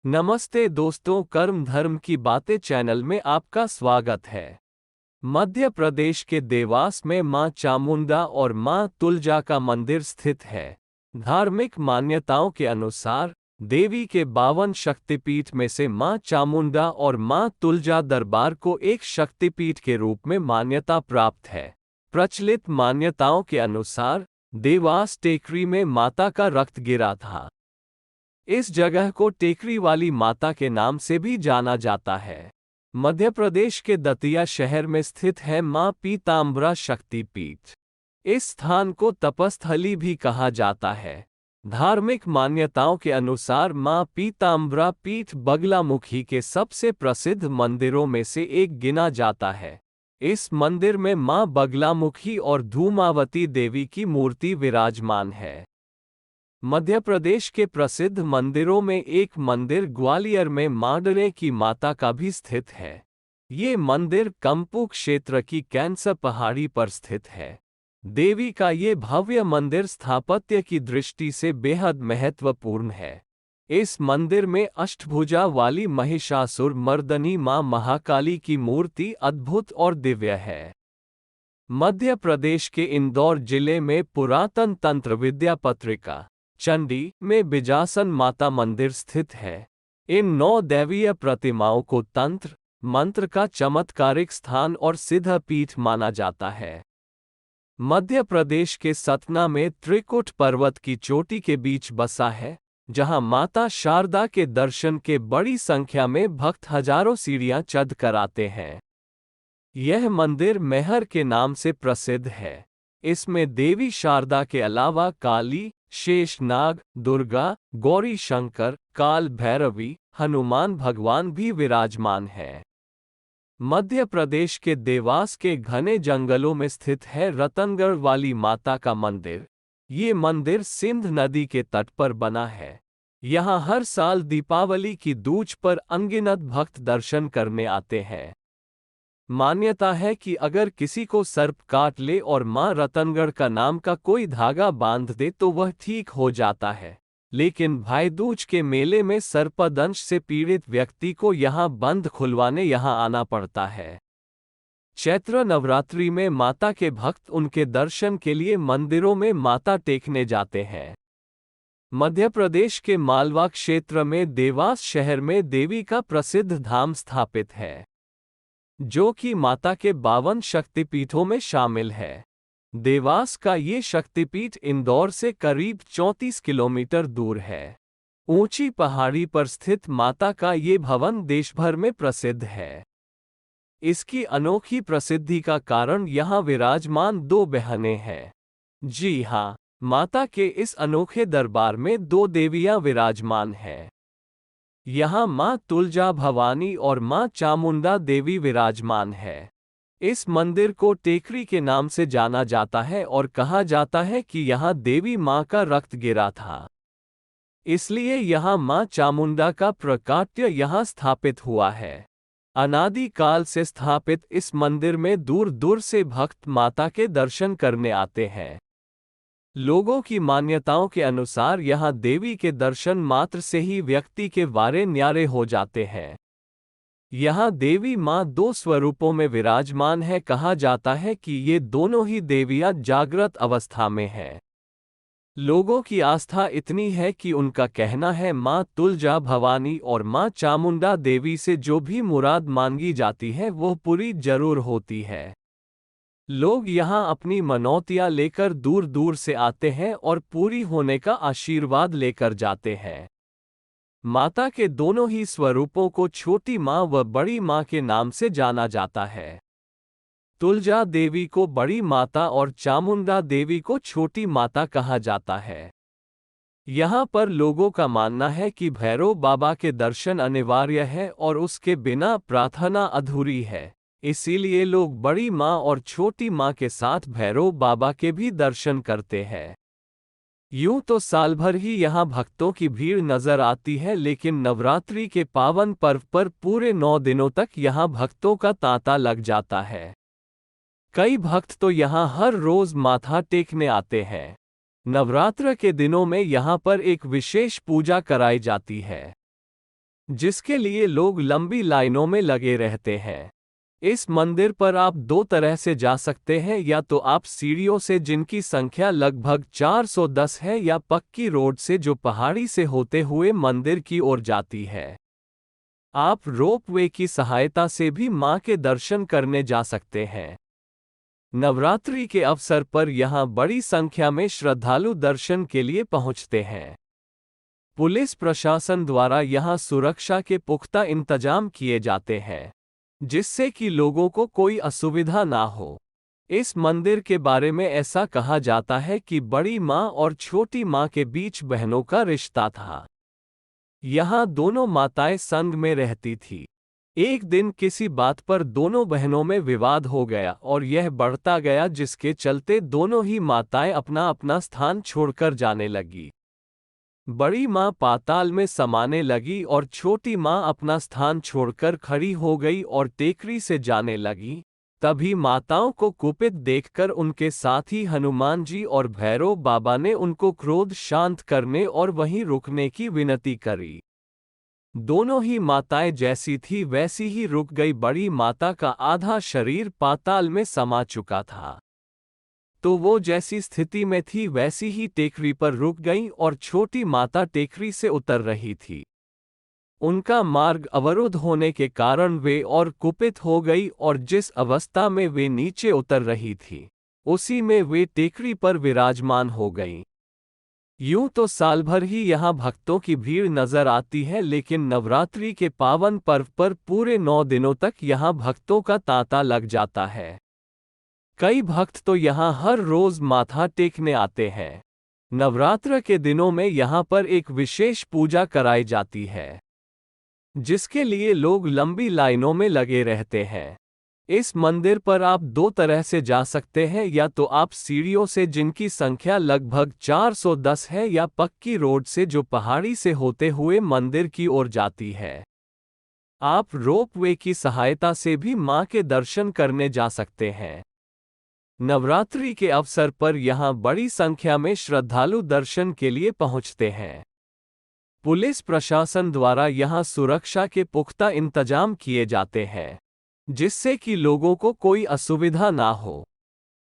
नमस्ते दोस्तों, कर्म धर्म की बातें चैनल में आपका स्वागत है। मध्य प्रदेश के देवास में मां चामुंडा और मां तुलजा का मंदिर स्थित है। धार्मिक मान्यताओं के अनुसार देवी के 52 शक्तिपीठ में से मां चामुंडा और मां तुलजा दरबार को एक शक्तिपीठ के रूप में मान्यता प्राप्त है। प्रचलित मान्यताओं के अनुसार देवास टेकरी में माता का रक्त गिरा था। इस जगह को टेकरी वाली माता के नाम से भी जाना जाता है। मध्य प्रदेश के दतिया शहर में स्थित है मां पीताम्बरा शक्तिपीठ। इस स्थान को तपस्थली भी कहा जाता है। धार्मिक मान्यताओं के अनुसार मां पीताम्बरा पीठ बगलामुखी के सबसे प्रसिद्ध मंदिरों में से एक गिना जाता है। इस मंदिर में मां बगलामुखी और धूमावती देवी की मूर्ति विराजमान है। मध्य प्रदेश के प्रसिद्ध मंदिरों में एक मंदिर ग्वालियर में मांडरे की माता का भी स्थित है। ये मंदिर कंपू क्षेत्र की कैंसर पहाड़ी पर स्थित है। देवी का ये भव्य मंदिर स्थापत्य की दृष्टि से बेहद महत्वपूर्ण है। इस मंदिर में अष्टभुजा वाली महिषासुर मर्दनी मां महाकाली की मूर्ति अद्भुत और दिव्य है। मध्य प्रदेश के इंदौर जिले में पुरातन तंत्र विद्या पत्रिका चंडी में बिजासन माता मंदिर स्थित है। इन 9 दैवीय प्रतिमाओं को तंत्र मंत्र का चमत्कारिक स्थान और सिद्ध पीठ माना जाता है। मध्य प्रदेश के सतना में त्रिकुट पर्वत की चोटी के बीच बसा है, जहां माता शारदा के दर्शन के बड़ी संख्या में भक्त हजारों सीढ़ियां चढ़ कर आते हैं। यह मंदिर मैहर के नाम से प्रसिद्ध है। इसमें देवी शारदा के अलावा काली, शेषनाग, दुर्गा, गौरी शंकर, काल भैरवी, हनुमान भगवान भी विराजमान है। मध्य प्रदेश के देवास के घने जंगलों में स्थित है रतनगढ़ वाली माता का मंदिर। ये मंदिर सिंध नदी के तट पर बना है। यहाँ हर साल दीपावली की दूज पर अनगिनत भक्त दर्शन करने आते हैं। मान्यता है कि अगर किसी को सर्प काट ले और मां रतनगढ़ का नाम का कोई धागा बांध दे तो वह ठीक हो जाता है। लेकिन भाई दूज के मेले में सर्पदंश से पीड़ित व्यक्ति को यहां बंध खुलवाने यहां आना पड़ता है। चैत्र नवरात्रि में माता के भक्त उनके दर्शन के लिए मंदिरों में माथा टेकने जाते हैं। मध्य प्रदेश के मालवा क्षेत्र में देवास शहर में देवी का प्रसिद्ध धाम स्थापित है, जो कि माता के 52 शक्तिपीठों में शामिल है। देवास का ये शक्तिपीठ इंदौर से करीब 34 किलोमीटर दूर है। ऊंची पहाड़ी पर स्थित माता का ये भवन देश भर में प्रसिद्ध है। इसकी अनोखी प्रसिद्धि का कारण यहाँ विराजमान 2 बहनें हैं। जी हाँ, माता के इस अनोखे दरबार में 2 देवियां विराजमान हैं। यहाँ मां तुलजा भवानी और मां चामुंडा देवी विराजमान है। इस मंदिर को टेकरी के नाम से जाना जाता है और कहा जाता है कि यहाँ देवी मां का रक्त गिरा था। इसलिए यहाँ मां चामुंडा का प्राकट्य यहाँ स्थापित हुआ है। अनादि काल से स्थापित इस मंदिर में दूर दूर से भक्त माता के दर्शन करने आते हैं। लोगों की मान्यताओं के अनुसार यहाँ देवी के दर्शन मात्र से ही व्यक्ति के वारे न्यारे हो जाते हैं। यहाँ देवी माँ 2 स्वरूपों में विराजमान है। कहा जाता है कि ये दोनों ही देवियाँ जागृत अवस्था में हैं। लोगों की आस्था इतनी है कि उनका कहना है माँ तुलजा भवानी और माँ चामुंडा देवी से जो भी मुराद मांगी जाती है वो पूरी जरूर होती है। लोग यहाँ अपनी मनौतियाँ लेकर दूर दूर से आते हैं और पूरी होने का आशीर्वाद लेकर जाते हैं। माता के दोनों ही स्वरूपों को छोटी माँ व बड़ी माँ के नाम से जाना जाता है। तुलजा देवी को बड़ी माता और चामुंडा देवी को छोटी माता कहा जाता है। यहाँ पर लोगों का मानना है कि भैरव बाबा के दर्शन अनिवार्य है और उसके बिना प्रार्थना अधूरी है। इसीलिए लोग बड़ी माँ और छोटी माँ के साथ भैरव बाबा के भी दर्शन करते हैं। यूं तो साल भर ही यहाँ भक्तों की भीड़ नजर आती है, लेकिन नवरात्रि के पावन पर्व पर पूरे 9 दिनों तक यहाँ भक्तों का तांता लग जाता है। कई भक्त तो यहाँ हर रोज माथा टेकने आते हैं। नवरात्र के दिनों में यहाँ पर एक विशेष पूजा कराई जाती है। जिसके लिए लोग लंबी लाइनों में लगे रहते हैं। इस मंदिर पर आप दो तरह से जा सकते हैं, या तो आप सीढ़ियों से जिनकी संख्या लगभग 410 है, या पक्की रोड से जो पहाड़ी से होते हुए मंदिर की ओर जाती है। आप रोपवे की सहायता से भी मां के दर्शन करने जा सकते हैं। नवरात्रि के अवसर पर यहां बड़ी संख्या में श्रद्धालु दर्शन के लिए पहुंचते हैं। पुलिस प्रशासन द्वारा यहां सुरक्षा के पुख्ता इंतजाम किए जाते हैं, जिससे कि लोगों को कोई असुविधा ना हो। इस मंदिर के बारे में ऐसा कहा जाता है कि बड़ी मां और छोटी मां के बीच बहनों का रिश्ता था। यहाँ दोनों माताएं संग में रहती थी। एक दिन किसी बात पर दोनों बहनों में विवाद हो गया और यह बढ़ता गया, जिसके चलते दोनों ही माताएं अपना अपना स्थान छोड़कर जाने लगी। बड़ी मां पाताल में समाने लगी और छोटी मां अपना स्थान छोड़कर खड़ी हो गई और टेकरी से जाने लगी। तभी माताओं को कुपित देखकर उनके साथी हनुमान जी और भैरव बाबा ने उनको क्रोध शांत करने और वहीं रुकने की विनती करी। दोनों ही माताएं जैसी थी वैसी ही रुक गई। बड़ी माता का आधा शरीर पाताल में समा चुका था, तो वो जैसी स्थिति में थी वैसी ही टेकरी पर रुक गईं, और छोटी माता टेकरी से उतर रही थी। उनका मार्ग अवरुद्ध होने के कारण वे और कुपित हो गई, और जिस अवस्था में वे नीचे उतर रही थी उसी में वे टेकरी पर विराजमान हो गईं। यूं तो साल भर ही यहाँ भक्तों की भीड़ नजर आती है, लेकिन नवरात्रि के पावन पर्व पर पूरे 9 दिनों तक यहाँ भक्तों का तांता लग जाता है। कई भक्त तो यहाँ हर रोज माथा टेकने आते हैं। नवरात्र के दिनों में यहाँ पर एक विशेष पूजा कराई जाती है, जिसके लिए लोग लंबी लाइनों में लगे रहते हैं। इस मंदिर पर आप दो तरह से जा सकते हैं, या तो आप सीढ़ियों से जिनकी संख्या लगभग 410 है, या पक्की रोड से जो पहाड़ी से होते हुए मंदिर की ओर जाती है। आप रोपवे की सहायता से भी मां के दर्शन करने जा सकते हैं। नवरात्रि के अवसर पर यहां बड़ी संख्या में श्रद्धालु दर्शन के लिए पहुंचते हैं। पुलिस प्रशासन द्वारा यहां सुरक्षा के पुख्ता इंतजाम किए जाते हैं, जिससे कि लोगों को कोई असुविधा ना हो।